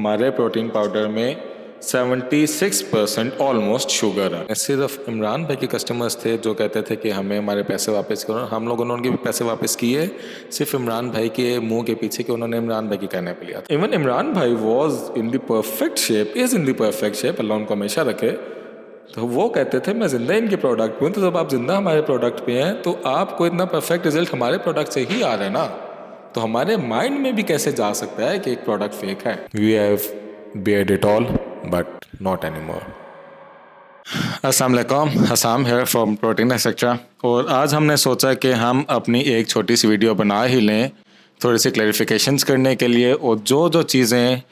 हमारे protein powder में 76% almost sugar है। सिर्फ इमरान भाई के कस्टमर्स थे जो कहते थे कि हमें हमारे पैसे वापस करो। हम लोगों ने उनके भी पैसे वापस किए, सिर्फ इमरान भाई के मुंह के पीछे कि उन्होंने इमरान भाई के कहने पे लिया था। इवन इमरान भाई was in the perfect shape, is in the perfect shape, Allah उनको हमेशा रखे। तो वो कहते थे मैं ज़िंदा इनके प्रोडक्ट पे हूँ, तो जब आप ज़िंदा हमारे प्रोडक्ट पे हैं तो आपको इतना परफेक्ट रिजल्ट हमारे प्रोडक्ट से ही आ रहा है ना, तो हमारे माइंड में भी कैसे जा सकता है कि एक प्रोडक्ट फेक है। We have heard it all but not any more. अस्सलाम वालेकुम, हसाम है फ्रॉम प्रोटीन एक्सेट्रा। और आज हमने सोचा कि हम अपनी एक छोटी सी वीडियो बना ही लें थोड़ी सी क्लैरिफिकेशंस करने के लिए, और जो चीज़ें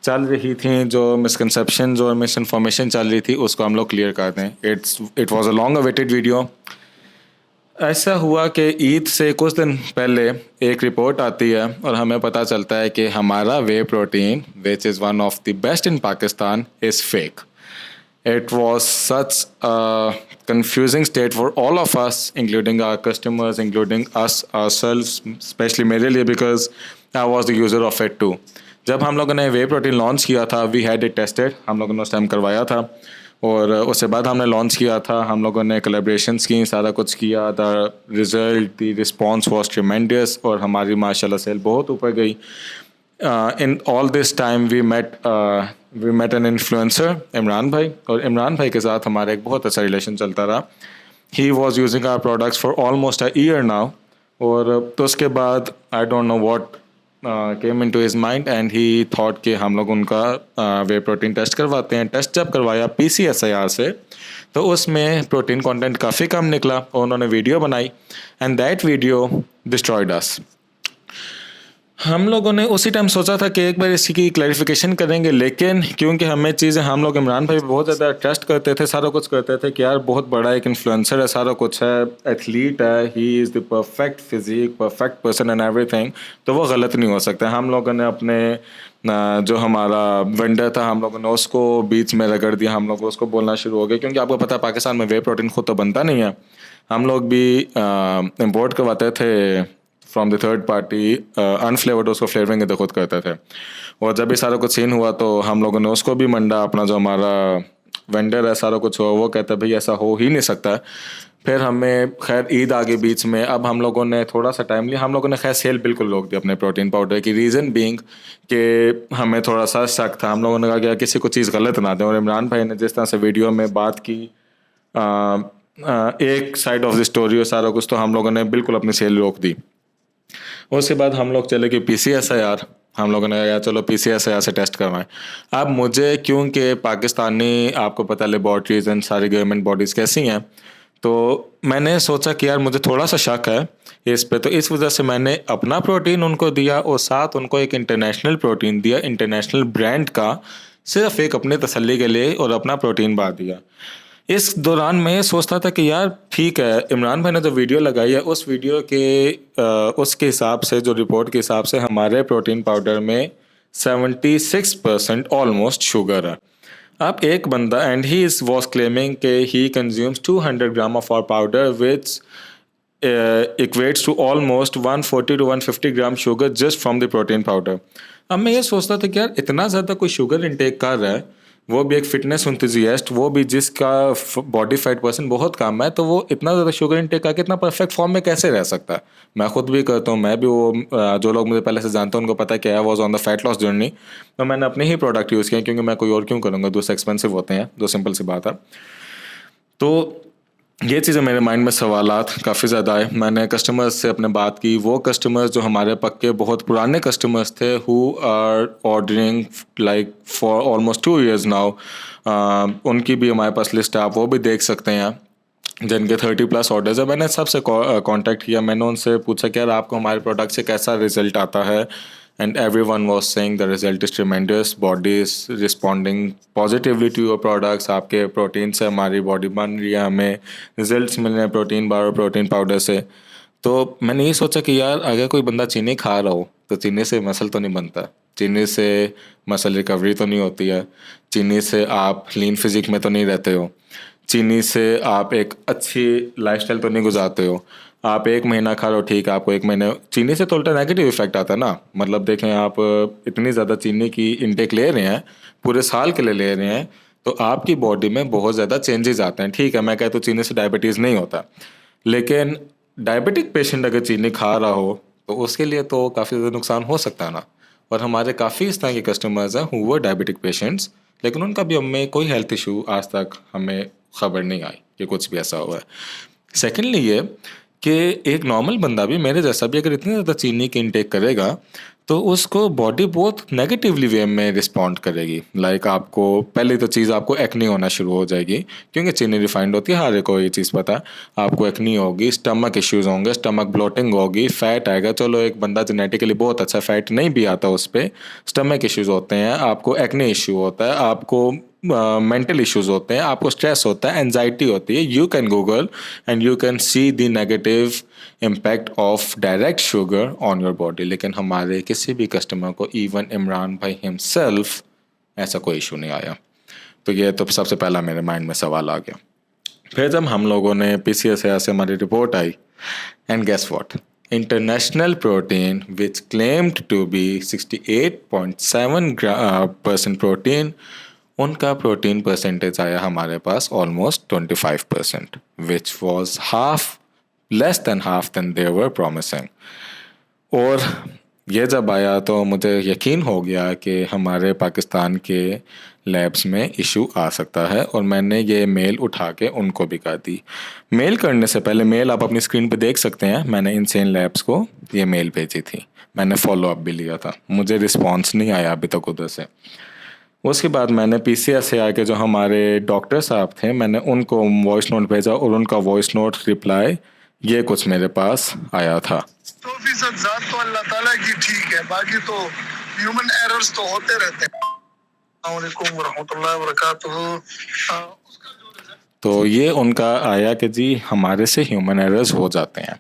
चल रही थी, जो मिसकंसेप्शन और मिस इन्फॉर्मेशन चल रही थी, उसको हम लोग क्लियर कर दें। It was a long awaited video. ऐसा हुआ कि ईद से कुछ दिन पहले एक रिपोर्ट आती है और हमें पता चलता है कि हमारा whey protein which is one of the best in Pakistan is fake. It was such a confusing state for all of us, including our customers, including us ourselves, especially मेरे लिए, because I was the user of it too. जब हम लोगों ने वे protein launch किया था, we had it tested, हम लोगों ने उस टाइम करवाया था, और उसके बाद हमने लॉन्च किया था, हम लोगों ने कोलैबोरेशंस की, सारा कुछ किया। The result, the response was tremendous, और हमारी माशाल्लाह सेल बहुत ऊपर गई। In all this time we met an influencer, Imran भाई, और इमरान भाई के साथ हमारा एक बहुत अच्छा रिलेशन चलता रहा। He was using our products for almost a year now, और तो उसके बाद I don't know what came into his mind and he thought कि हम लोग उनका वे प्रोटीन टेस्ट करवाते हैं। टेस्ट जब करवाया PCSIR से, तो उसमें प्रोटीन कंटेंट काफ़ी कम निकला, और उन्होंने वीडियो बनाई एंड दैट वीडियो डिस्ट्रॉयड अस। हम लोगों ने उसी टाइम सोचा था कि एक बार इसकी क्लैरिफिकेशन करेंगे, लेकिन क्योंकि हमें चीज़ें, हम लोग इमरान भाई बहुत ज़्यादा ट्रस्ट करते थे, सारा कुछ करते थे कि यार बहुत बड़ा एक इन्फ्लुएंसर है, सारा कुछ है, एथलीट है, he is the perfect physique, perfect person and everything, तो वो गलत नहीं हो सकता। हम लोगों ने अपने जो हमारा वेंडर था, हम लोगों ने उसको बीच में रगड़ दिया, हम लोग उसको बोलना शुरू हो गए, क्योंकि आपको पता है पाकिस्तान में वे प्रोटीन खुद तो बनता नहीं है। हम लोग भी इम्पोर्ट करवाते थे from the third party, unflavoured, उसको फ्लेवरिंग तो खुद करते थे। और जब ये सारा कुछ सीन हुआ तो हम लोगों ने उसको भी मंडा, अपना जो हमारा वेंडर है, सारा कुछ हुआ, वो कहता है भाई ऐसा हो ही नहीं सकता। फिर हमें खैर ईद आ गई बीच में, अब हम लोगों ने थोड़ा सा टाइम लिया, हम लोगों ने खैर सेल बिल्कुल रोक दी अपने प्रोटीन पाउडर की। रीज़न बीइंग कि हमें थोड़ा सा शक था, हम लोगों ने कहा कि यार किसी को चीज़ गलत ना दें। और इमरान भाई ने जिस तरह से वीडियो में बात की, एक साइड ऑफ द स्टोरी और सारा कुछ, तो हम लोगों ने बिल्कुल अपनी सेल रोक दी। उसके बाद हम लोग चले गए PCSIR, हम लोगों ने कहा चलो PCSIR से टेस्ट करवाएं। अब मुझे, क्योंकि पाकिस्तानी, आपको पता लेबॉर्ट्रीज एंड सारी गवर्नमेंट बॉडीज़ कैसी हैं, तो मैंने सोचा कि यार मुझे थोड़ा सा शक है इस पे, तो इस वजह से मैंने अपना प्रोटीन उनको दिया, और साथ उनको एक इंटरनेशनल प्रोटीन दिया, इंटरनेशनल ब्रांड का, सिर्फ एक अपने तसल्ली के लिए, और अपना प्रोटीन बार दिया। इस दौरान मैं ये सोचता था कि यार ठीक है, इमरान भाई ने जो वीडियो लगाई है, उस वीडियो के उसके हिसाब से, जो रिपोर्ट के हिसाब से, हमारे प्रोटीन पाउडर में 76% ऑलमोस्ट शुगर है। अब एक बंदा, and he is was claiming के he consumes 200 gram of our powder which equates to almost 140 to 150 gram sugar just from the protein powder. अब मैं ये सोचता था कि यार इतना ज़्यादा कोई शुगर इंटेक कर रहा है, वो भी एक फिटनेस एंथुसियास्ट, वो भी जिसका बॉडी फैट पर्सन बहुत कम है, तो वो इतना ज़्यादा शुगर इंटेक करके इतना परफेक्ट फॉर्म में कैसे रह सकता है। मैं खुद भी करता हूँ, मैं भी वो जो लोग मुझे पहले से जानते हैं उनको पता है कि I was on the fat loss journey, तो मैंने अपने ही प्रोडक्ट यूज़ किए, क्योंकि मैं कोई और क्यों करूँगा, दूसरे एक्सपेंसिव होते हैं, जो सिंपल सी बात है। तो ये चीज़ें मेरे माइंड में सवालात काफ़ी ज़्यादा आए। मैंने कस्टमर्स से अपने बात की, वो कस्टमर्स जो हमारे पक्के बहुत पुराने कस्टमर्स थे, who are ordering like for almost 2 years now, उनकी भी हमारे पास लिस्ट है, आप वो भी देख सकते हैं, जिनके 30+ ऑर्डर्स है। मैंने सबसे कांटेक्ट किया, मैंने उनसे पूछा कि यार आपको हमारे प्रोडक्ट से कैसा रिजल्ट आता है, and everyone was saying the result is tremendous, body is responding positively to your products, आपके प्रोटीन से हमारी बॉडी बन रही है, हमें रिजल्ट्स मिल रहे हैं प्रोटीन बार और प्रोटीन पाउडर से। तो मैंने ये सोचा कि यार अगर कोई बंदा चीनी खा रहा हो, तो चीनी से मसल तो नहीं बनता, चीनी से मसल रिकवरी तो नहीं होती है, चीनी से आप लीन फिजिक में तो नहीं रहते हो, चीनी से आप एक अच्छी लाइफस्टाइल तो नहीं गुजारते हो, आप 1 महीना खा लो ठीक है, आपको 1 महीने चीनी से तो उल्टा नेगेटिव इफेक्ट आता है ना। मतलब देखें आप इतनी ज़्यादा चीनी की इनटेक ले रहे हैं, पूरे साल के लिए ले रहे हैं, तो आपकी बॉडी में बहुत ज़्यादा चेंजेस आते हैं। ठीक है, मैं कहता हूँ चीनी से डायबिटीज़ नहीं होता, लेकिन डायबिटिक पेशेंट अगर चीनी खा रहा हो तो उसके लिए तो काफ़ी ज़्यादा नुकसान हो सकता है ना। और हमारे काफ़ी इस तरह के कस्टमर्स हैं हु वर डायबिटिक पेशेंट्स, लेकिन उनका भी हमें कोई हेल्थ इशू आज तक हमें खबर नहीं आई कि कुछ भी ऐसा हुआ है। सेकेंडली ये कि एक नॉर्मल बंदा भी मेरे जैसा भी अगर इतनी ज़्यादा चीनी की इनटेक करेगा तो उसको बॉडी बहुत नेगेटिवली वे में रिस्पॉन्ड करेगी। लाइक आपको पहली तो चीज़ आपको एक्नी होना शुरू हो जाएगी, क्योंकि चीनी रिफाइंड होती है, हर एक को ये चीज़ पता है। आपको एक्नी होगी, स्टमक इश्यूज़ होंगे, स्टमक ब्लोटिंग होगी, फैट आएगा। चलो एक बंदा जेनेटिकली बहुत अच्छा फैट नहीं भी आता उस पर, स्टमक इश्यूज़ होते हैं, आपको एक्नी इशू होता है, आपको मेंटल इश्यूज़ होते हैं, आपको स्ट्रेस होता है, एनजाइटी होती है। You can Google and you can see the negative impact of direct sugar on your body. लेकिन हमारे किसी भी कस्टमर को, इवन इमरान भाई हिमसेल्फ, ऐसा कोई इशू नहीं आया। तो ये तो सबसे पहला मेरे माइंड में सवाल आ गया। फिर जब हम लोगों ने PCSAR से हमारी रिपोर्ट आई, and guess what, international protein which claimed to be 68.7% protein, उनका प्रोटीन परसेंटेज आया हमारे पास almost 25%, which was half, less than half than they were promising. और ये जब आया तो मुझे यकीन हो गया कि हमारे पाकिस्तान के लैब्स में इशू आ सकता है, और मैंने ये मेल उठा के उनको भी कर दी। मेल करने से पहले, मेल आप अपनी स्क्रीन पे देख सकते हैं, मैंने इनसेन लैब्स को ये मेल भेजी थी, मैंने फॉलो अप भी लिया था, मुझे रिस्पॉन्स नहीं आया अभी तक उधर से। उसके बाद मैंने PCSAR के जो हमारे डॉक्टर साहब थे, मैंने उनको वॉइस नोट भेजा, और उनका वॉइस नोट रिप्लाई ये कुछ मेरे पास आया था। 100% ज़ात तो अल्लाह ताला की ठीक है, बाकी तो ह्यूमन एरर्स तो होते रहते हैं। अस्सलाम वालेकुम रहमतुल्लाहि व बरकातुहू। तो ये उनका आया कि जी हमारे से ह्यूमन एरर्स हो जाते हैं।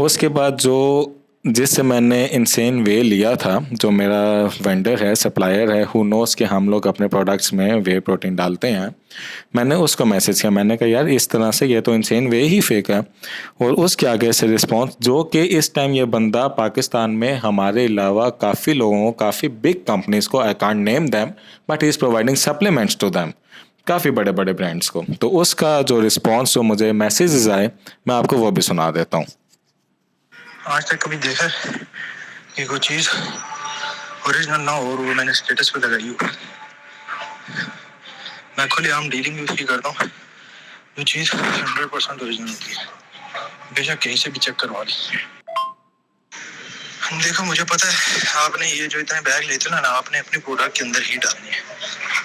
उसके बाद जो जिससे मैंने इनसेन वे लिया था, जो मेरा वेंडर है, सप्लायर है, हु नोस कि हम लोग अपने प्रोडक्ट्स में वे प्रोटीन डालते हैं, मैंने उसको मैसेज किया, मैंने कहा यार इस तरह से ये तो इनसेन वे ही फेक है। और उसके आगे से रिस्पांस, जो कि इस टाइम ये बंदा पाकिस्तान में हमारे अलावा काफ़ी लोगों को, काफ़ी बिग कंपनीज को, I can't name them, but he is providing supplements to them, काफ़ी बड़े बड़े ब्रांड्स को। तो उसका जो रिस्पॉन्स, जो मुझे मैसेजेस आए, मैं आपको वो भी सुना देता हूँ। आज तक कभी देखा कि कोई चीज़ ओरिजिनल ना हो और वो मैंने स्टेटस पे लगाई हो। मैं खुलेआम डीलिंग भी उसकी करता हूँ, जो चीज़ 100% ओरिजिनल होती है, बेशक कहीं से भी चेक करवा ली। देखो मुझे पता है आपने ये जो इतने बैग लेते ना, आपने अपने प्रोडक्ट के अंदर ही डालनी है।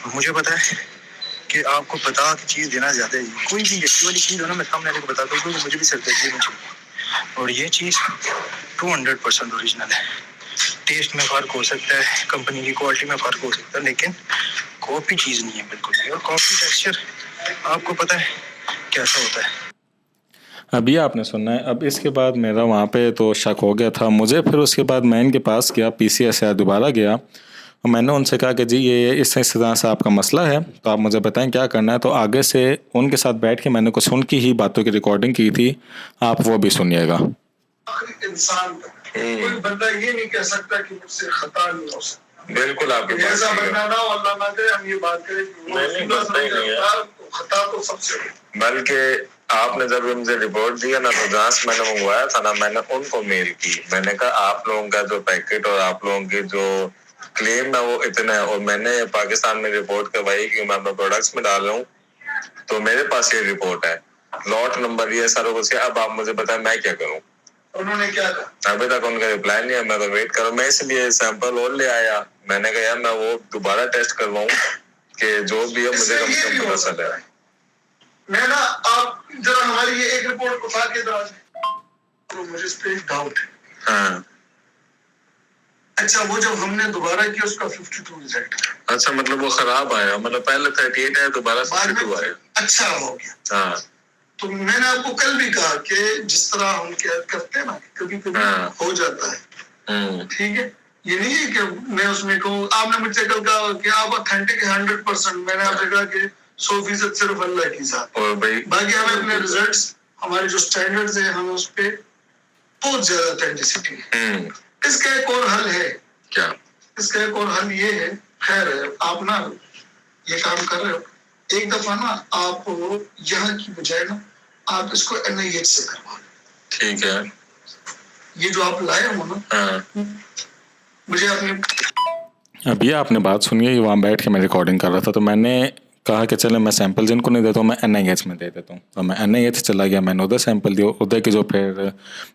और मुझे पता है कि आपको बता के चीज़ देना ज़्यादा है। कोई भी यकीन वाली चीज़ हो ना, मैं सामने वाले को बताता हूँ, क्योंकि मुझे भी सरदर्दी नहीं चाहिए। और ये चीज़ 200% ओरिजिनल है। टेस्ट में फ़र्क हो सकता है, कंपनी की क्वालिटी में फ़र्क हो सकता है, लेकिन कॉपी चीज़ नहीं है बिल्कुल भी। और कॉपी टेक्सचर आपको पता है कैसा होता है। अभी आपने सुना है। अब इसके बाद मेरा वहाँ पे तो शक हो गया था मुझे। फिर उसके बाद मैं इनके पास गया, PCSAR दोबारा गया, और मैंने उनसे कहा कि जी ये इस तरह से आपका मसला है, तो आप मुझे बताएं क्या करना है। तो आगे से उनके साथ बैठ के मैंने कुछ उनकी ही बातों की रिकॉर्डिंग की थी, आप वो भी सुनिएगा। इंसान कोई बंदा ये नहीं कह सकता कि मुझसे खता नहीं हो सकता। बिल्कुल आपके पास ऐसा बनना ना, अल्लाह ना करे हम ये बात करें कि खता तो सबसे, बल्कि आपने जब मुझे रिपोर्ट दिया ना, तो जहाँ से मैंने मंगवाया था ना, मैंने उनको मेल की, मैंने कहा आप लोगों का जो पैकेट और आप लोगों की जो क्लेम है वो इतना है, और मैंने पाकिस्तान में रिपोर्ट करवाई कि मैं अपने प्रोडक्ट्स में डाल रहा हूँ, तो मेरे पास ये रिपोर्ट है, लॉट नंबर ये सारा कुछ है। अब आप मुझे बताएं मैं क्या करूँ। उन्होंने क्या कहा? अभी तक उनका रिप्लाई नहीं है, मैं तो वेट कर रहा हूँ। मैं इसलिए सैंपल और ले आया, मैंने कहा यार मैं वो दोबारा टेस्ट करवाऊँ कि जो भी है मुझे कम से कम पता चले। मैं ना, आप जरा हमारी ये एक रिपोर्ट उठा के जरा, तो मुझे इस पे डाउट है। हाँ अच्छा, वो जब हमने दोबारा किया उसका 52 रिजल्ट। अच्छा, मतलब वो खराब आया, मतलब पहले 38 है, दोबारा 52 आया। अच्छा हो गया। हाँ, तो मैंने आपको कल भी कहा कि जिस तरह हम क्या करते हैं ना, कभी कभी हो जाता है। ठीक है, ये नहीं है कि मैं उसमें कहूँ, आपने मुझसे कल कहा कि आप ऑथेंटिक 100%, मैंने आपसे कहा कि 100% सिर्फ अल्लाह की जात। और भाई बाकी हमें अपने रिजल्ट्स, हमारे जो स्टैंडर्ड्स हैं, हमें उस पे बहुत ज्यादा टेंडेंसिटी है। इसका एक और हल है। क्या? इसका एक और हल ये है, खैर आप ना ये काम कर रहे हो, एक दफा ना आप यहाँ की बजाय ना आप इसको NIH से करवा लो। ठीक है। ये जो आप लाए हो ना, हाँ। मुझे अपने अब ये आपने बात सुनी है, वहाँ बैठ के मैं रिकॉर्डिंग कर रहा था, तो मैंने कहा कि चलो मैं सैंपल जिनको नहीं देता हूँ मैं NIH में दे देता हूँ। तो मैं NIH चला गया, मैंने उधर सैंपल दिया, उधर की जो फिर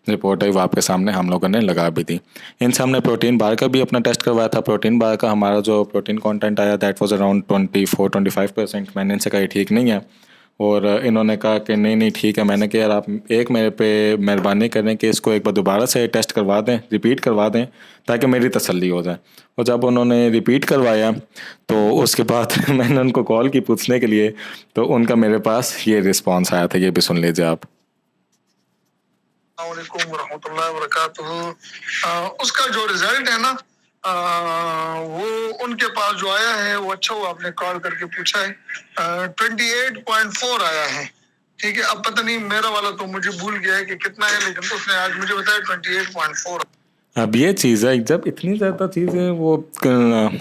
रिपोर्ट आई वो आपके सामने हम लोगों ने लगा भी दी। इन सामने प्रोटीन बार का भी अपना टेस्ट करवाया था। प्रोटीन बार का हमारा जो प्रोटीन कंटेंट आया दैट वाज अराउंड 24-25%। मैंने इनसे कहा ये ठीक नहीं है, और इन्होंने कहा कि नहीं नहीं ठीक है। मैंने कहा यार आप एक मेरे पे मेहरबानी करें कि इसको एक बार दोबारा से टेस्ट करवा दें, रिपीट करवा दें, ताकि मेरी तसल्ली हो जाए। और जब उन्होंने रिपीट करवाया तो उसके बाद मैंने उनको कॉल की पूछने के लिए, तो उनका मेरे पास ये रिस्पॉन्स आया था, ये भी सुन लीजिए आप। वरहमतुल्लाहि वबरकातुहू। उसका जो रिजल्ट है ना, वो उनके पास जो आया है वो अच्छा हुआ आपने कॉल करके पूछा है। 28.4 आया है। ठीक है, अब पता नहीं मेरा वाला तो मुझे भूल गया है कि कितना है, लेकिन तो उसने आज मुझे बताया 28.4। अब ये चीज़ है, जब इतनी ज़्यादा चीज़ें वो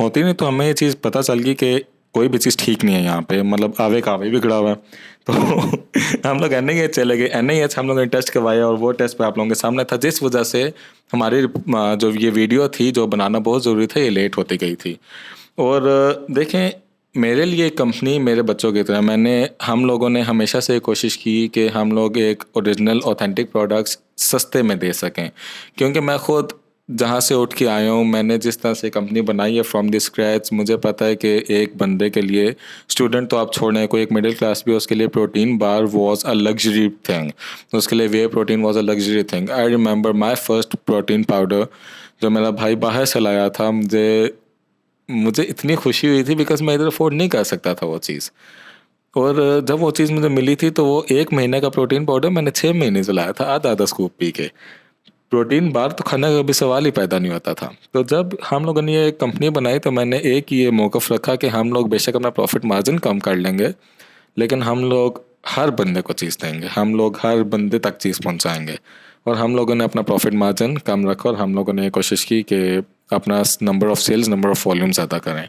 होती नहीं तो हमें ये चीज़ पता चल गई कि कोई भी चीज़ ठीक नहीं है यहाँ पे, मतलब आवे का आवे बिगड़ा हुआ है। तो हम लोग NIH चले गए। NIH हम लोगों ने टेस्ट करवाया और वो टेस्ट पे आप लोगों के सामने था, जिस वजह से हमारी जो ये वीडियो थी जो बनाना बहुत ज़रूरी था ये लेट होती गई थी। और देखें, मेरे लिए कंपनी मेरे बच्चों की तरह हम लोगों ने हमेशा से कोशिश की कि हम लोग एक ओरिजिनल ऑथेंटिक प्रोडक्ट्स सस्ते में दे सकें, क्योंकि मैं ख़ुद जहाँ से उठ के आया हूँ, मैंने जिस तरह से कंपनी बनाई है फ्रॉम द स्क्रैच, मुझे पता है कि एक बंदे के लिए, स्टूडेंट तो आप छोड़ें, कोई एक मिडिल क्लास भी उसके लिए protein bar was a luxury thing, उसके लिए whey protein was a luxury thing. I remember my first protein powder जो मेरा भाई बाहर से लाया था, मुझे इतनी खुशी हुई थी बिकॉज मैं इधर अफोर्ड नहीं कर सकता था वो चीज़। और जब वो चीज़ मुझे मिली थी तो वो 1 महीने का प्रोटीन पाउडर मैंने 6 महीने चलाया था, आधा आधा स्कूप पी के। प्रोटीन बार तो खाने का कभी सवाल ही पैदा नहीं होता था। तो जब हम लोगों ने ये कंपनी बनाई तो मैंने एक ये मौक़िफ़ रखा कि हम लोग बेशक अपना प्रॉफिट मार्जिन कम कर लेंगे, लेकिन हम लोग हर बंदे को चीज़ देंगे, हम लोग हर बंदे तक चीज़ पहुंचाएंगे। और हम लोगों ने अपना प्रॉफिट मार्जिन कम रखा और हम लोगों ने ये कोशिश की कि अपना number of sales, number of volume ज़्यादा करें।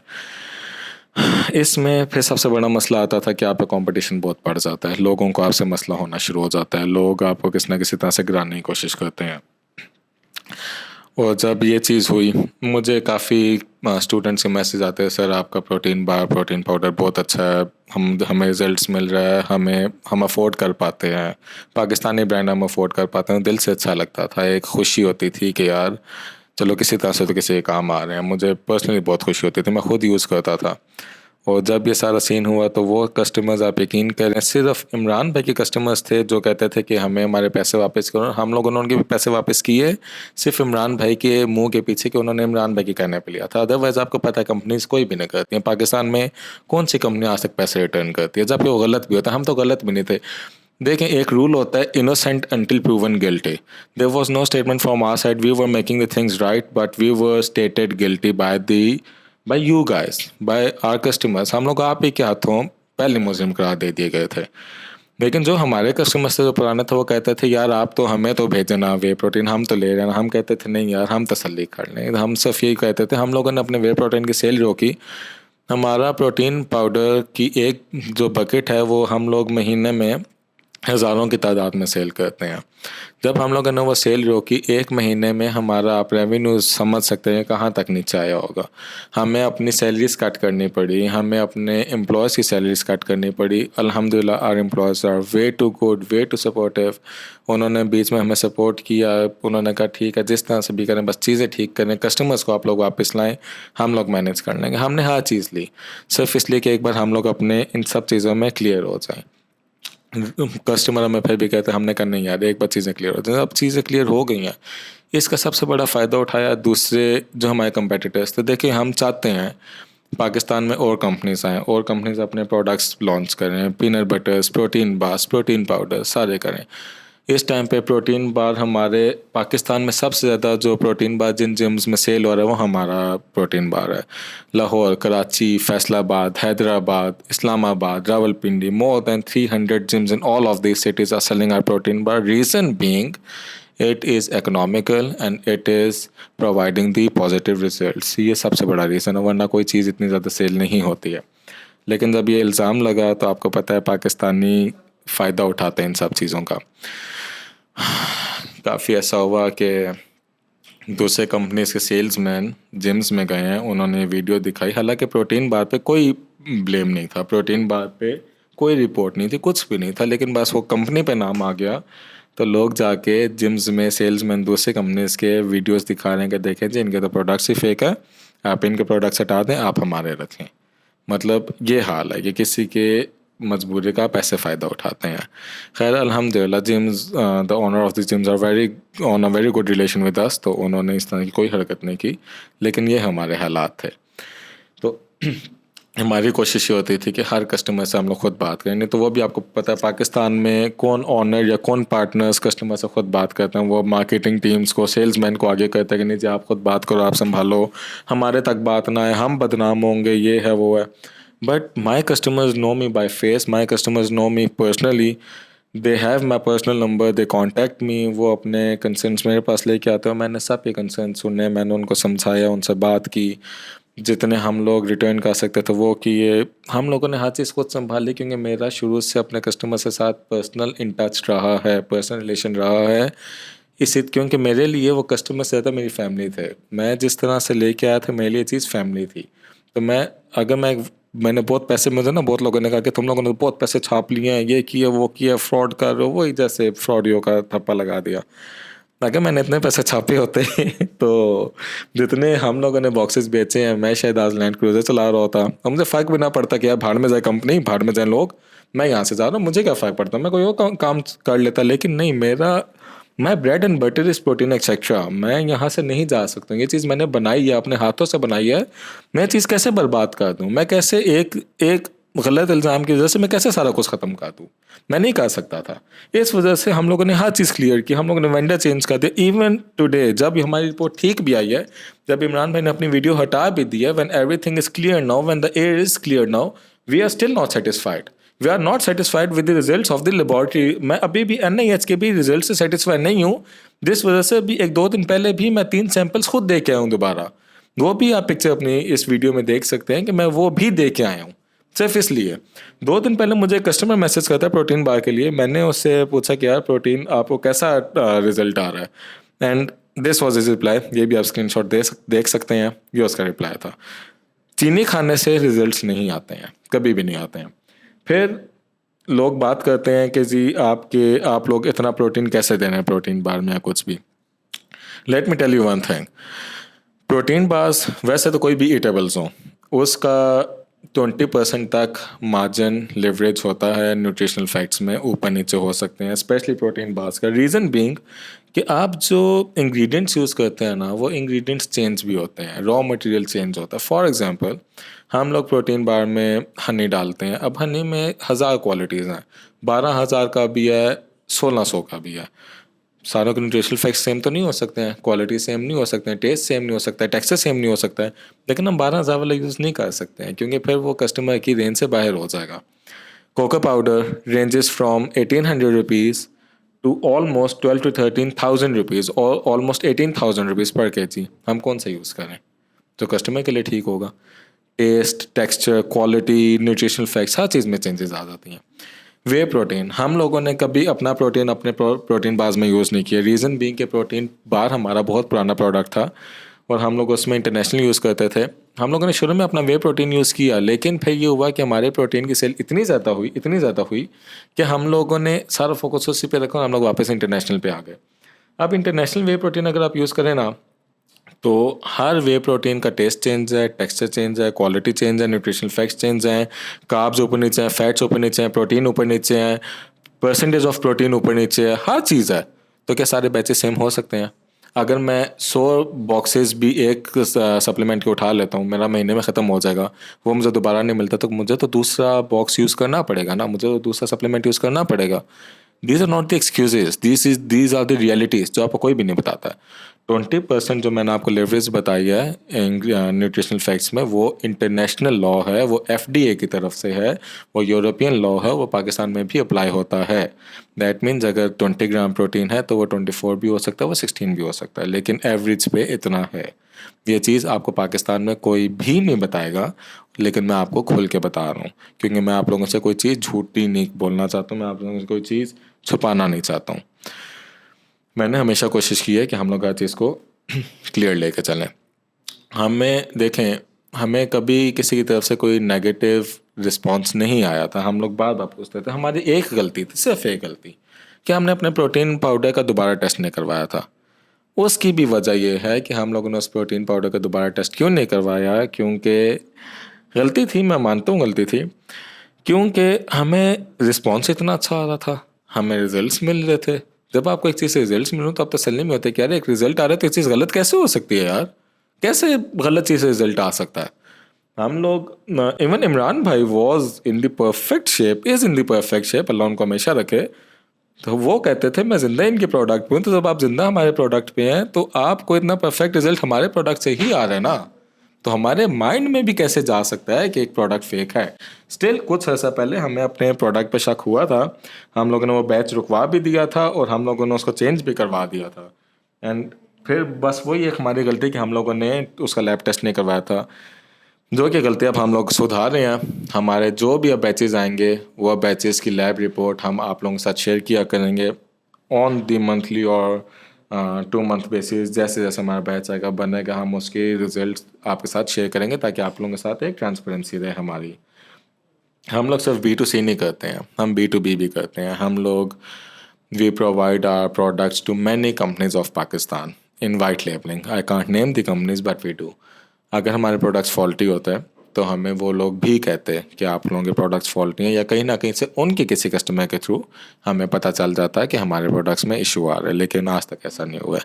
इसमें फिर सबसे बड़ा मसला आता था कि आप पे कंपटीशन बहुत बढ़ जाता है, लोगों को आपसे मसला होना शुरू हो जाता है, लोग आपको किसी ना किसी तरह से गिराने की कोशिश करते हैं। और जब ये चीज़ हुई, मुझे काफ़ी स्टूडेंट्स के मैसेज आते हैं, सर आपका प्रोटीन बार, प्रोटीन पाउडर बहुत अच्छा है, हमें रिजल्ट्स मिल रहा है, हम अफोर्ड कर पाते हैं, पाकिस्तानी ब्रांड हम अफोर्ड कर पाते हैं। दिल से अच्छा लगता था, एक खुशी होती थी कि यार चलो किसी तरह से तो किसी के काम आ रहे हैं। मुझे पर्सनली बहुत खुशी होती थी, मैं खुद यूज़ करता था। और जब ये सारा सीन हुआ तो वो कस्टमर्स, आप यकीन करें, सिर्फ इमरान भाई के कस्टमर्स थे जो कहते थे कि हमें हमारे पैसे वापस करो। हम लोगों ने उनके भी पैसे वापस किए, सिर्फ इमरान भाई के मुंह के पीछे कि उन्होंने इमरान भाई के कहने पे लिया था। अदरवाइज़ आपको पता है कंपनीज कोई भी नहीं करती हैं। पाकिस्तान में कौन सी कंपनी आज तक पैसे रिटर्न करती है, जबकि वो गलत भी होता है। हम तो गलत भी नहीं थे। देखें, एक रूल होता है, innocent until proven guilty. There was no statement from our side, we were making the things right, but we were stated guilty by you guys, by our customers. हम लोग आप ही के हाथों पहले मुलजिम करार दे दिए गए थे। लेकिन जो हमारे कस्टमर्स थे, जो पुराने थे, वो कहते थे यार आप तो हमें तो भेजे ना वे प्रोटीन, हम तो ले रहे हैं। हम कहते थे नहीं यार, हम तसल्ली कर लें। हम सिर्फ यही कहते थे। हम लोगों ने अपने वे प्रोटीन की सेल रोकी। हमारा प्रोटीन पाउडर की एक जो बकेट है वो हम लोग महीने में हज़ारों की तादाद में सेल करते हैं। जब हम लोगों ने वो सेल रोकी, 1 महीने में हमारा आप रेवेन्यू समझ सकते हैं कहाँ तक नीचे आया होगा। हमें अपनी सैलरीज कट करनी पड़ी, हमें अपने एम्प्लॉयज़ की सैलरीज कट करनी पड़ी। अल्हम्दुलिल्लाह our employees are way too good, way too supportive. उन्होंने बीच में हमें सपोर्ट किया। उन्होंने कहा ठीक है, जिस तरह से भी करें, बस चीज़ें ठीक करें, कस्टमर्स को आप लोग वापस लाएँ, हम लोग मैनेज कर लेंगे। हमने हर चीज़ ली सिर्फ इसलिए कि एक बार हम लोग अपने इन सब चीज़ों में क्लियर हो जाएँ। कस्टमर हमें फिर भी कहते हैं, हमने कहा नहीं यार, एक बार चीज़ें क्लियर हो जाए। अब चीज़ें क्लियर हो गई हैं, इसका सबसे बड़ा फ़ायदा उठाया दूसरे जो हमारे कंपेटिटर्स थे। देखिए, हम चाहते हैं पाकिस्तान में और कंपनीज आएँ, और कंपनीज अपने प्रोडक्ट्स लॉन्च करें, peanut buttress, protein bars, protein powder सारे करें। इस टाइम पे प्रोटीन बार हमारे पाकिस्तान में सबसे ज़्यादा जो प्रोटीन बार जिन जिम्स में सेल हो रहा है वो हमारा प्रोटीन बार है। Lahore, Karachi, Faisalabad, Hyderabad, Islamabad, Rawalpindi, more than 300 gyms in all of these cities are selling our protein bar. Reason being, it is economical and it is providing the positive results. ये सबसे बड़ा रीज़न है, वरना कोई चीज़ इतनी ज़्यादा सेल नहीं होती है। लेकिन जब ये इल्ज़ाम लगा तो आपको पता है पाकिस्तानी फ़ायदा उठाते हैं इन सब चीज़ों का। काफ़ी ऐसा हुआ कि दूसरे कंपनीज के सेल्समैन जिम्स में गए हैं, उन्होंने वीडियो दिखाई, हालांकि प्रोटीन बार पे कोई ब्लेम नहीं था, प्रोटीन बार पे कोई रिपोर्ट नहीं थी, कुछ भी नहीं था, लेकिन बस वो कंपनी पे नाम आ गया तो लोग जाके जिम्स में सेल्समैन दूसरे कंपनीज के वीडियोस दिखा रहे हैं कि देखें जी इनके तो प्रोडक्ट्स ही फेक है, आप इनके प्रोडक्ट्स हटा दें, आप हमारे रखें। मतलब ये हाल है कि किसी के मजबूरी का पैसे फ़ायदा उठाते हैं। खैर अल्हम्दुलिल्लाह gyms the owner of the gyms are very on a very good relation with us, तो उन्होंने इस तरह की कोई हरकत नहीं की, लेकिन ये हमारे हालात थे। तो हमारी कोशिश ये होती थी कि हर कस्टमर से हम लोग खुद बात करें, नहीं तो वो भी आपको पता है पाकिस्तान में कौन ऑनर या कौन पार्टनर्स कस्टमर से खुद बात करते हैं, वो मार्केटिंग टीम्स को सेल्समैन को आगे कहते हैं कि नहीं जी आप खुद बात करो, आप संभालो, हमारे तक बात ना आए, हम बदनाम होंगे, ये है वो है। But my customers know me by face, my customers know me personally, they have my personal number, they contact me, वो अपने कंसर्न्स मेरे पास लेके आते हैं, मैंने सब के कंसर्न सुने, मैंने उनको समझाया, उनसे बात की, जितने हम लोग रिटर्न कर सकते थे वो किए। हम लोगों ने हर चीज़ खुद संभाली, क्योंकि मेरा शुरू से अपने कस्टमर के साथ पर्सनल इन टच रहा है, पर्सनल रिलेशन रहा है, इसी क्योंकि मेरे लिए वो कस्टमर से ज़्यादा मेरी फैमिली थे। मैं जिस तरह से लेके आया था मेरे लिए चीज़ फैमिली थी। तो मैंने बहुत पैसे, मुझे ना बहुत लोगों ने कहा कि तुम लोगों ने बहुत पैसे छाप लिए हैं, ये किया वो किया, फ्रॉड कर रहे हो, वही जैसे फ्रॉडियों का थप्पा लगा दिया। अगर मैंने इतने पैसे छापे होते तो जितने हम लोगों ने बॉक्सेस बेचे हैं, मैं शायद आज लैंड क्रूजर चला रहा होता और मुझे फ़र्क भी ना पड़ता कि यार भाड़ में जाए कंपनी, भाड़ में जाए लोग, मैं यहाँ से जा रहा हूँ, मुझे क्या फ़र्क पड़ता, मैं कोई और काम कर लेता। लेकिन नहीं, मैं ब्रेड एंड बटर इस प्रोटीन एक्सेट्रा, मैं यहाँ से नहीं जा सकता। ये चीज़ मैंने बनाई है, अपने हाथों से बनाई है, मैं चीज़ कैसे बर्बाद कर दूँ, मैं कैसे एक गलत इल्ज़ाम की वजह से मैं कैसे सारा कुछ ख़त्म कर दूँ, मैं नहीं कर सकता था। इस वजह से हम लोगों ने हर चीज़ क्लियर की, हम लोगों ने वेंडर चेंज कर दिया। इवन टुडे जब हमारी रिपोर्ट ठीक भी आई है, जब इमरान भाई ने अपनी वीडियो हटा भी दी है, when everything is clear now, when the air is clear now, we are still not satisfied, we are not satisfied with the results of the laboratory. मैं अभी भी NIH के भी रिजल्ट से सेटिस्फाइड नहीं हूँ, जिस वजह से भी 1-2 दिन पहले भी मैं 3 सैंपल्स खुद दे के आया हूँ दोबारा। वो भी आप पिक्चर अपनी इस वीडियो में देख सकते हैं कि मैं वो भी दे के आया हूँ। सिर्फ इसलिए 2 दिन पहले मुझे कस्टमर मैसेज करता है प्रोटीन बार के लिए, मैंने उससे पूछा कि यार प्रोटीन आपको कैसा रिजल्ट आ रहा है, and this was is reply. ये भी आप स्क्रीनशॉट देख सकते हैं, ये उसका रिप्लाई था। चीनी खाने से रिजल्ट्स नहीं आते हैं, कभी भी नहीं आते हैं। फिर लोग बात करते हैं कि जी आप लोग इतना प्रोटीन कैसे दे रहे हैं प्रोटीन बार में या कुछ भी। Let me tell you one thing, protein bars वैसे तो कोई भी ईटेबल्स हो, उसका 20% तक मार्जिन लेवरेज होता है, न्यूट्रिशनल फैक्ट्स में ऊपर नीचे हो सकते हैं, स्पेशली प्रोटीन बार्स का। रीज़न बीइंग कि आप जो इंग्रेडिएंट्स यूज़ करते हैं ना, वो इंग्रेडिएंट्स चेंज भी होते हैं, रॉ मटेरियल चेंज होता है। फॉर एग्जांपल हम लोग प्रोटीन बार में हनी डालते हैं, अब हनी में 1000 क्वालिटीज़ हैं, 12000 का भी है, 1600 का भी है। सारों के न्यूट्रिशनल फैक्ट्स सेम तो नहीं हो सकते हैं, क्वालिटी सेम नहीं हो सकते हैं, टेस्ट सेम नहीं हो सकता है, टेक्सचर सेम नहीं हो सकता है, लेकिन हम 12000 वाला यूज़ नहीं कर सकते हैं, क्योंकि फिर वो कस्टमर की रेंज से बाहर हो जाएगा। Cocoa powder ranges from 1800 rupees to almost 12 to 13,000 rupees, और ऑलमोस्ट 18,000 रुपीज़ पर kg। हम कौन सा यूज़ करें जो कस्टमर के लिए ठीक होगा? Taste, texture, quality, nutritional facts, हर चीज़ में चेंजेस आ जाती हैं। वे प्रोटीन, हम लोगों ने कभी अपना प्रोटीन अपने प्रोटीन बार्स में यूज़ नहीं किया। रीज़न बीइंग कि प्रोटीन बार हमारा बहुत पुराना प्रोडक्ट था और हम लोग उसमें इंटरनेशनल यूज़ करते थे। हम लोगों ने शुरू में अपना वे प्रोटीन यूज़ किया, लेकिन फिर ये हुआ कि हमारे प्रोटीन की सेल इतनी ज़्यादा हुई कि हम लोगों ने सारा फोकस उसी पे रखा और हम लोग वापस इंटरनेशनल पे आ गए। अब इंटरनेशनल वे प्रोटीन अगर आप यूज़ करें ना, तो हर वे प्रोटीन का टेस्ट चेंज है, टेक्सचर चेंज है, क्वालिटी चेंज है, न्यूट्रिशनल फैक्ट्स चेंज हैं, कार्ब्स ऊपर नीचे हैं, फैट्स ऊपर नीचे हैं, प्रोटीन ऊपर नीचे हैं, परसेंटेज ऑफ प्रोटीन ऊपर नीचे है, हर चीज़ है। तो क्या सारे बैचेस सेम हो सकते हैं? अगर मैं 100 बॉक्सेस भी एक सप्लीमेंट के उठा लेता हूँ, मेरा महीने में ख़त्म हो जाएगा, वो मुझे दोबारा नहीं मिलता, तो मुझे तो दूसरा बॉक्स यूज़ करना पड़ेगा ना, मुझे तो दूसरा सप्लीमेंट यूज़ करना पड़ेगा। These are not the excuses, these are the realities जो आपको कोई भी नहीं बताता है। 20% जो मैंने आपको लेवरेज बताई है न्यूट्रिशनल फैक्ट्स में, वो इंटरनेशनल लॉ है, वो FDA की तरफ से है, वो यूरोपियन लॉ है, वो पाकिस्तान में भी अप्लाई होता है। दैट मीन्स अगर 20 ग्राम प्रोटीन है तो वो 24 भी हो सकता है, वो 16 भी हो सकता है, लेकिन एवरेज पे इतना है। ये चीज़ आपको पाकिस्तान में कोई भी नहीं बताएगा, लेकिन मैं आपको खोल के बता रहा हूँ, क्योंकि मैं आप लोगों से कोई चीज़ झूठी नहीं बोलना चाहता हूँ, मैं आप लोगों से कोई चीज़ छुपाना नहीं चाहता हूँ। मैंने हमेशा कोशिश की है कि हम लोग हर चीज़ को क्लियर लेके चलें। हमें देखें, हमें कभी किसी की तरफ से कोई नेगेटिव रिस्पांस नहीं आया था। हम लोग बार बार पूछते थे, हमारी एक गलती थी, सिर्फ एक गलती, कि हमने अपने प्रोटीन पाउडर का दोबारा टेस्ट नहीं करवाया था। उसकी भी वजह यह है कि हम लोगों ने उस प्रोटीन पाउडर का दोबारा टेस्ट क्यों नहीं करवाया, क्योंकि गलती थी, मैं मानता हूँ गलती थी, क्योंकि हमें रिस्पॉन्स इतना अच्छा आ रहा था, हमें रिजल्ट्स मिल रहे थे। जब आपको एक चीज़ से रिजल्ट्स मिल रहे तो आप तसल्ली में होते कि यार एक रिजल्ट आ रहा है तो ये चीज़ गलत कैसे हो सकती है यार, कैसे गलत चीज़ से रिजल्ट आ सकता है। हम लोग, इवन इमरान भाई was in the perfect shape, is in the perfect shape, Allah उनको हमेशा रखे। तो वो कहते थे मैं ज़िंदा इनके प्रोडक्ट पे हूँ, तो जब आप ज़िंदा हमारे प्रोडक्ट पे हैं तो आपको इतना परफेक्ट रिजल्ट हमारे प्रोडक्ट से ही आ रहा है ना, तो हमारे माइंड में भी कैसे जा सकता है कि एक प्रोडक्ट फेक है। स्टिल कुछ अर्सा पहले हमें अपने प्रोडक्ट पे शक हुआ था, हम लोगों ने वो बैच रुकवा भी दिया था और हम लोगों ने उसको चेंज भी करवा दिया था। एंड फिर बस वही एक हमारी गलती कि हम लोगों ने उसका लैब टेस्ट नहीं करवाया था, जो कि गलती अब हम लोग सुधार रहे हैं। हमारे जो भी अब बैचेस आएंगे वो बैचेस की लैब रिपोर्ट हम आप लोगों के साथ शेयर किया करेंगे ऑन दी मंथली और 2 मंथ बेसिस। जैसे जैसे हमारा बैच आएगा बनेगा, हम उसके रिजल्ट आपके साथ शेयर करेंगे ताकि आप लोगों के साथ एक ट्रांसपेरेंसी रहे हमारी। हम लोग सिर्फ B2C नहीं करते हैं, हम B2B भी करते हैं। हम लोग we provide our products to many companies of Pakistan in white labelling. I can't name the companies but we do. अगर हमारे प्रोडक्ट्स फॉल्टी होते हैं तो हमें वो लोग भी कहते हैं कि आप लोगों के प्रोडक्ट्स फॉल्टी हैं, या कहीं ना कहीं से उनके किसी कस्टमर के थ्रू हमें पता चल जाता है कि हमारे प्रोडक्ट्स में इशू आ रहा है, लेकिन आज तक ऐसा नहीं हुआ है।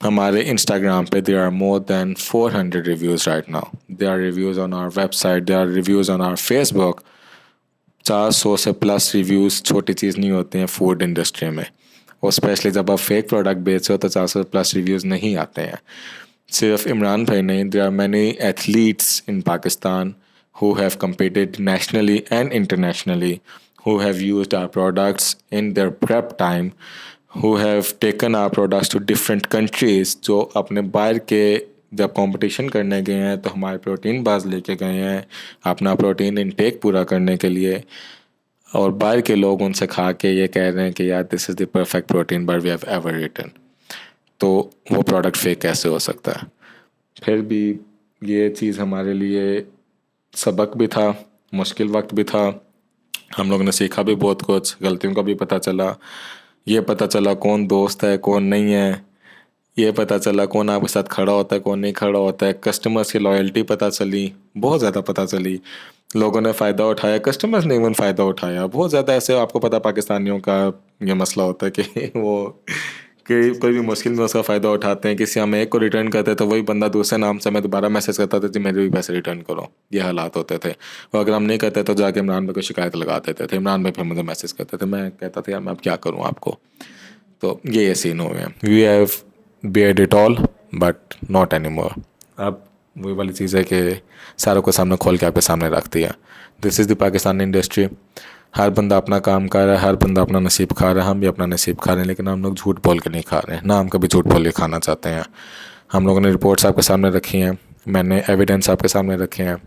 हमारे इंस्टाग्राम पे there are more than 400 reviews right now, there are reviews on our website, there are reviews on our Facebook. 400 से प्लस रिव्यूज़ छोटी चीज़ नहीं होती हैं फूड इंडस्ट्री में, और स्पेशली जब आप फेक प्रोडक्ट बेचते हो तो 400 प्लस रिव्यूज़ नहीं आते हैं। सिर्फ इमरान भाई नहीं, there are many athletes in Pakistan who have competed nationally and internationally, who have used our products in their prep time, who have taken our products to different countries, जो अपने बाहर के जब कंपटीशन करने गए हैं तो हमारे प्रोटीन बार्स लेके गए हैं अपना प्रोटीन इनटेक पूरा करने के लिए, और बाहर के लोग उनसे खा के ये कह रहे हैं कि यार this is the perfect protein bar we have ever eaten. तो वो प्रोडक्ट फेक कैसे हो सकता है। फिर भी ये चीज़ हमारे लिए सबक भी था, मुश्किल वक्त भी था। हम लोगों ने सीखा भी बहुत कुछ, गलतियों का भी पता चला, ये पता चला कौन दोस्त है कौन नहीं है, ये पता चला कौन आपके साथ खड़ा होता है कौन नहीं खड़ा होता है। कस्टमर्स की लॉयल्टी पता चली, बहुत ज़्यादा पता चली, लोगों ने फ़ायदा उठाया, कस्टमर्स ने इवन फ़ायदा उठाया बहुत ज़्यादा। ऐसे आपको पता पाकिस्तानियों का ये मसला होता है कि वो कि कोई भी मुश्किल में उसका फ़ायदा उठाते हैं। किसी हम एक को रिटर्न करते तो वही बंदा दूसरे नाम से हमें दोबारा मैसेज करता था कि मेरे भी पैसे रिटर्न करो। ये हालात होते थे। और अगर हम नहीं करते तो जाके इमरान भाई को शिकायत लगा देते थे। इमरान भाई फिर मुझे मैसेज करते थे, मैं कहता था यार मैं अब क्या करूँ आपको। तो ये सीन हो गया। We have heard it all but not any more. अब वही वाली चीज़ है कि सारों को सामने खोल के आपके सामने रख दिया। This is the Pakistani industry. हर बंदा अपना काम कर रहा है, हर बंदा अपना नसीब खा रहा है, हम भी अपना नसीब खा रहे हैं, लेकिन हम लोग झूठ बोल के नहीं खा रहे हैं, ना हम कभी झूठ बोल के खाना चाहते हैं। हम लोगों ने रिपोर्ट्स आपके सामने रखी हैं, मैंने एविडेंस आपके सामने रखे हैं,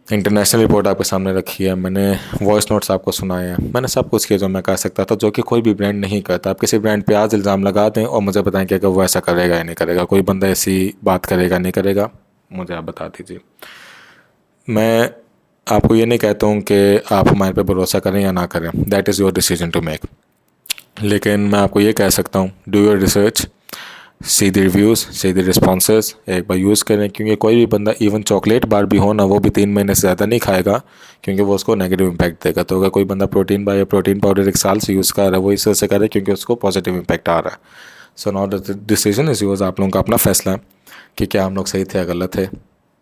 इंटरनेशनल रिपोर्ट आपके सामने रखी है, मैंने वॉइस नोट्स आपको सुनाए हैं, मैंने सब कुछ किया जो मैं कर सकता था, जो कि कोई भी ब्रांड नहीं करता। आप किसी ब्रांड पे आज इल्ज़ाम लगा दें और मुझे बताएं कि अगर वो ऐसा करेगा या नहीं करेगा, कोई बंदा ऐसी बात करेगा नहीं करेगा, मुझे आप बता दीजिए। मैं आपको ये नहीं कहता हूँ कि आप हमारे पे भरोसा करें या ना करें, that is your decision to make. लेकिन मैं आपको ये कह सकता हूँ, do your research, see the reviews, see the responses, एक बार यूज़ करें। क्योंकि कोई भी बंदा इवन चॉकलेट बार भी हो ना, वो भी 3 महीने से ज़्यादा नहीं खाएगा क्योंकि वो उसको नेगेटिव इम्पैक्ट देगा। तो अगर कोई बंदा प्रोटीन बार या प्रोटीन पाउडर 1 साल से यूज़ कर रहा है, वो इस वजह से करे क्योंकि उसको पॉजिटिव इम्पैक्ट आ रहा है। So now the decision is yours. आप लोगों का अपना फैसला है कि क्या हम लोग सही थे या गलत है,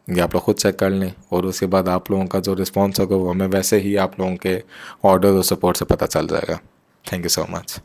ये आप लोग खुद चेक कर लें, और उसके बाद आप लोगों का जो रिस्पॉन्स होगा वो हमें वैसे ही आप लोगों के ऑर्डर और सपोर्ट से पता चल जाएगा। Thank you so much.